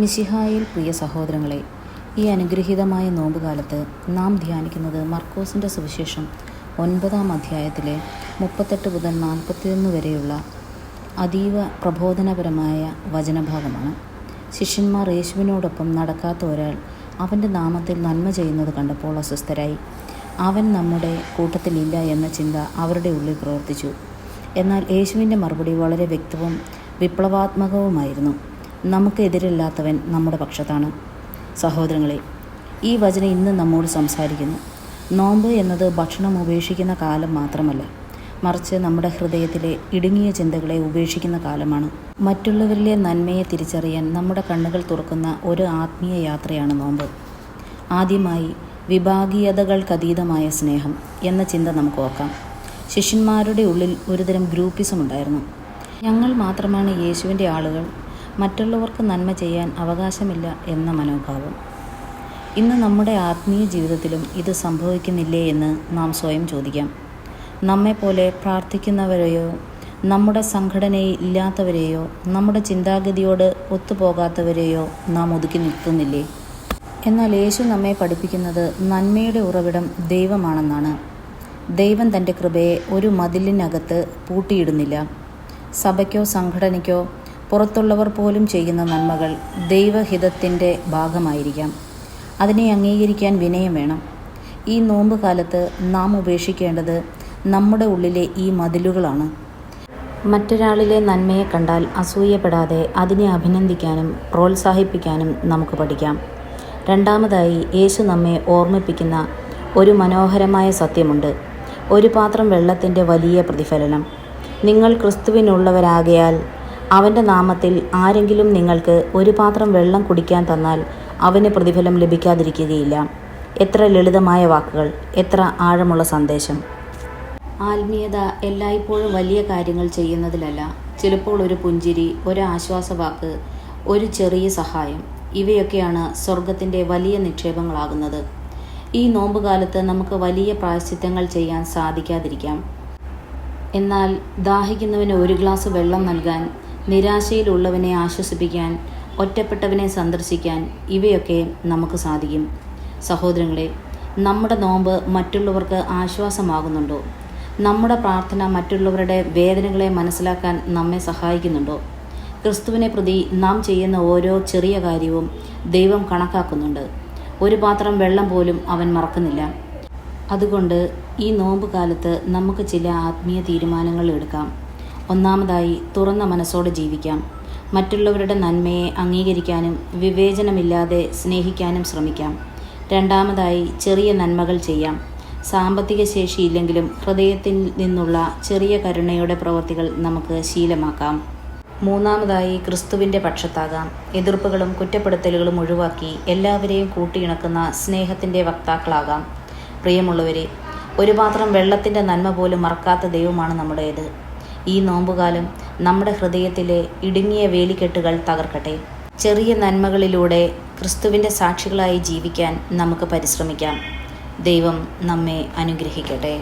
മിശിഹായിൽ പ്രിയ സഹോദരങ്ങളെ, ഈ അനുഗ്രഹീതമായ നോമ്പുകാലത്ത് നാം ധ്യാനിക്കുന്നത് മർക്കോസിൻ്റെ സുവിശേഷം 9-ാം അധ്യായത്തിലെ 38 മുതൽ 41 വരെയുള്ള അതീവ പ്രബോധനപരമായ വചനഭാഗമാണ്. ശിഷ്യന്മാർ യേശുവിനോടൊപ്പം നടക്കാത്ത ഒരാൾ അവൻ്റെ നാമത്തിൽ നന്മ ചെയ്യുന്നത് കണ്ടപ്പോൾ അസ്വസ്ഥരായി. അവൻ നമ്മുടെ കൂട്ടത്തിലില്ല എന്ന ചിന്ത അവരുടെ ഉള്ളിൽ പ്രവർത്തിച്ചു. എന്നാൽ യേശുവിൻ്റെ മറുപടി വളരെ വ്യക്തവും വിപ്ലവാത്മകവുമായിരുന്നു. നമുക്ക് എതിരില്ലാത്തവൻ നമ്മുടെ പക്ഷത്താണ്. സഹോദരങ്ങളെ, ഈ വചനം ഇന്ന് നമ്മോട് സംസാരിക്കുന്നു. നോമ്പ് എന്നത് ഭക്ഷണം ഉപേക്ഷിക്കുന്ന കാലം മാത്രമല്ല, മറിച്ച് നമ്മുടെ ഹൃദയത്തിലെ ഇടുങ്ങിയ ചിന്തകളെ ഉപേക്ഷിക്കുന്ന കാലമാണ്. മറ്റുള്ളവരിലെ നന്മയെ തിരിച്ചറിയാൻ നമ്മുടെ കണ്ണുകൾ തുറക്കുന്ന ഒരു ആത്മീയ യാത്രയാണ് നോമ്പ്. ആദ്യമായി വിഭാഗീയതകൾക്കതീതമായ സ്നേഹം എന്ന ചിന്ത നമുക്ക് ഓർക്കാം. ശിഷ്യന്മാരുടെ ഉള്ളിൽ ഒരുതരം ഗ്രൂപ്പിസം ഉണ്ടായിരുന്നു. ഞങ്ങൾ മാത്രമാണ് യേശുവിൻ്റെ ആളുകൾ, മറ്റുള്ളവർക്ക് നന്മ ചെയ്യാൻ അവകാശമില്ല എന്ന മനോഭാവം. ഇന്ന് നമ്മുടെ ആത്മീയ ജീവിതത്തിലും ഇത് സംഭവിക്കുന്നില്ലേ എന്ന് നാം സ്വയം ചോദിക്കാം. നമ്മെപ്പോലെ പ്രാർത്ഥിക്കുന്നവരെയോ നമ്മുടെ സംഘടനയിൽ ഇല്ലാത്തവരെയോ നമ്മുടെ ചിന്താഗതിയോട് ഒത്തുപോകാത്തവരെയോ നാം ഒതുക്കി നിർത്തുന്നില്ലേ? എന്നാൽ യേശു നമ്മെ പഠിപ്പിക്കുന്നത് നന്മയുടെ ഉറവിടം ദൈവമാണെന്നാണ്. ദൈവം തൻ്റെ കൃപയെ ഒരു മതിലിനകത്ത് പൂട്ടിയിടുന്നില്ല. സഭയ്ക്കോ സംഘടനയ്ക്കോ പുറത്തുള്ളവർ പോലും ചെയ്യുന്ന നന്മകൾ ദൈവഹിതത്തിൻ്റെ ഭാഗമായിരിക്കാം. അതിനെ അംഗീകരിക്കാൻ വിനയം വേണം. ഈ നോമ്പ് കാലത്ത് നാം ഉപേക്ഷിക്കേണ്ടത് നമ്മുടെ ഉള്ളിലെ ഈ മതിലുകളാണ്. മറ്റൊരാളിലെ നന്മയെ കണ്ടാൽ അസൂയപ്പെടാതെ അതിനെ അഭിനന്ദിക്കാനും പ്രോത്സാഹിപ്പിക്കാനും നമുക്ക് പഠിക്കാം. രണ്ടാമതായി, യേശു നമ്മെ ഓർമ്മിപ്പിക്കുന്ന ഒരു മനോഹരമായ സത്യമുണ്ട്. ഒരു പാത്രം വെള്ളത്തിൻ്റെ വലിയ പ്രതിഫലനം. നിങ്ങൾ ക്രിസ്തുവിനുള്ളവരാകയാൽ അവൻ്റെ നാമത്തിൽ ആരെങ്കിലും നിങ്ങൾക്ക് ഒരു പാത്രം വെള്ളം കുടിക്കാൻ തന്നാൽ അവന് പ്രതിഫലം ലഭിക്കാതിരിക്കുകയില്ല. എത്ര ലളിതമായ വാക്കുകൾ, എത്ര ആഴമുള്ള സന്ദേശം! ആത്മീയത എല്ലായ്പ്പോഴും വലിയ കാര്യങ്ങൾ ചെയ്യുന്നതിലല്ല, ചിലപ്പോൾ ഒരു പുഞ്ചിരി, ഒരു ആശ്വാസവാക്ക്, ഒരു ചെറിയ സഹായം, ഇവയൊക്കെയാണ് സ്വർഗത്തിൻ്റെ വലിയ നിക്ഷേപങ്ങളാകുന്നത്. ഈ നോമ്പുകാലത്ത് നമുക്ക് വലിയ പ്രായശ്ചിത്തങ്ങൾ ചെയ്യാൻ സാധിക്കാതിരിക്കാം. എന്നാൽ ദാഹിക്കുന്നവന് ഒരു ഗ്ലാസ് വെള്ളം നൽകാൻ, നിരാശയിലുള്ളവനെ ആശ്വസിപ്പിക്കാൻ, ഒറ്റപ്പെട്ടവനെ സന്ദർശിക്കാൻ, ഇവയൊക്കെ നമുക്ക് സാധിക്കും. സഹോദരങ്ങളെ, നമ്മുടെ നോമ്പ് മറ്റുള്ളവർക്ക് ആശ്വാസമാകുന്നുണ്ടോ? നമ്മുടെ പ്രാർത്ഥന മറ്റുള്ളവരുടെ വേദനകളെ മനസ്സിലാക്കാൻ നമ്മെ സഹായിക്കുന്നുണ്ടോ? ക്രിസ്തുവിനെ പ്രതി നാം ചെയ്യുന്ന ഓരോ ചെറിയ കാര്യവും ദൈവം കണക്കാക്കുന്നുണ്ട്. ഒരു പാത്രം വെള്ളം പോലും അവൻ മറക്കുന്നില്ല. അതുകൊണ്ട് ഈ നോമ്പ് കാലത്ത് നമുക്ക് ചില ആത്മീയ തീരുമാനങ്ങൾ എടുക്കാം. ഒന്നാമതായി, തുറന്ന മനസ്സോടെ ജീവിക്കാം. മറ്റുള്ളവരുടെ നന്മയെ അംഗീകരിക്കാനും വിവേചനമില്ലാതെ സ്നേഹിക്കാനും ശ്രമിക്കാം. രണ്ടാമതായി, ചെറിയ നന്മകൾ ചെയ്യാം. സാമ്പത്തിക ശേഷിയില്ലെങ്കിലും ഹൃദയത്തിൽ നിന്നുള്ള ചെറിയ കരുണയുടെ പ്രവൃത്തികൾ നമുക്ക് ശീലമാക്കാം. മൂന്നാമതായി, ക്രിസ്തുവിൻ്റെ പക്ഷത്താകാം. എതിർപ്പുകളും കുറ്റപ്പെടുത്തലുകളും ഒഴിവാക്കി എല്ലാവരെയും കൂട്ടിയിണക്കുന്ന സ്നേഹത്തിൻ്റെ വക്താക്കളാകാം. പ്രിയമുള്ളവരെ, ഒരു പാത്രം വെള്ളത്തിൻ്റെ നന്മ പോലും മറക്കാത്ത ദൈവമാണ് നമ്മുടേത്. ഈ നോമ്പുകാലം നമ്മുടെ ഹൃദയത്തിലെ ഇടുങ്ങിയ വേലിക്കെട്ടുകൾ തകർക്കട്ടെ. ചെറിയ നന്മകളിലൂടെ ക്രിസ്തുവിൻ്റെ സാക്ഷികളായി ജീവിക്കാൻ നമുക്ക് പരിശ്രമിക്കാം. ദൈവം നമ്മെ അനുഗ്രഹിക്കട്ടെ.